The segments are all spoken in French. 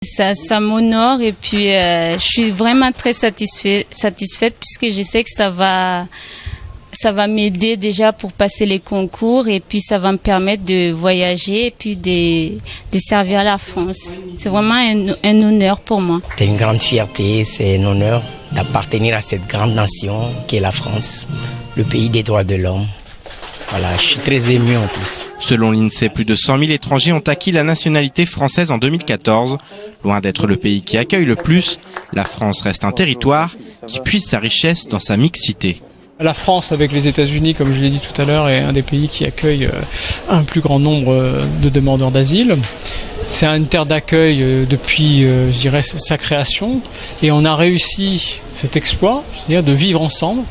Ça m'honore et puis je suis vraiment très satisfaite puisque je sais que ça va m'aider déjà pour passer les concours et puis ça va me permettre de voyager et puis de servir la France. C'est vraiment un honneur pour moi. C'est une grande fierté, c'est un honneur d'appartenir à cette grande nation qui est la France, le pays des droits de l'homme. Voilà, je suis très ému en plus. Selon l'INSEE, plus de 100 000 étrangers ont acquis la nationalité française en 2014. Loin d'être le pays qui accueille le plus, la France reste un territoire qui puise sa richesse dans sa mixité. La France, avec les États-Unis, comme je l'ai dit tout à l'heure, est un des pays qui accueille un plus grand nombre de demandeurs d'asile. C'est une terre d'accueil depuis, je dirais, sa création. Et on a réussi cet exploit, c'est-à-dire de vivre ensemble,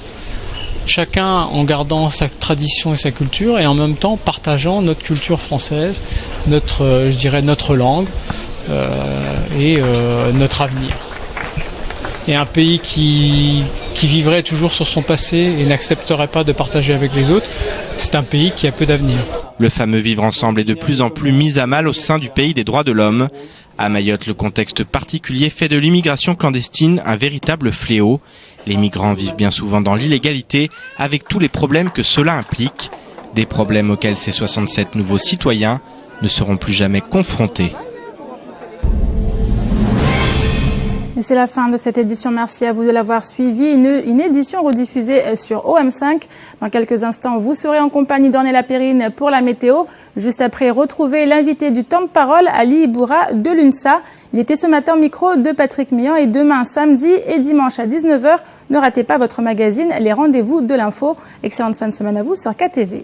chacun en gardant sa tradition et sa culture, et en même temps partageant notre culture française, notre langue et notre avenir. Et un pays qui vivrait toujours sur son passé et n'accepterait pas de partager avec les autres, c'est un pays qui a peu d'avenir. Le fameux vivre ensemble est de plus en plus mis à mal au sein du pays des droits de l'homme. À Mayotte, le contexte particulier fait de l'immigration clandestine un véritable fléau. Les migrants vivent bien souvent dans l'illégalité, avec tous les problèmes que cela implique. Des problèmes auxquels ces 67 nouveaux citoyens ne seront plus jamais confrontés. Et c'est la fin de cette édition. Merci à vous de l'avoir suivi. Une édition rediffusée sur OM5. Dans quelques instants, vous serez en compagnie d'Ornella Périne pour la météo. Juste après, retrouvez l'invité du temps de parole, Ali Iboura de l'UNSA. Il était ce matin au micro de Patrick Mian et demain, samedi et dimanche à 19h, ne ratez pas votre magazine Les Rendez-vous de l'info. Excellente fin de semaine à vous sur KTV.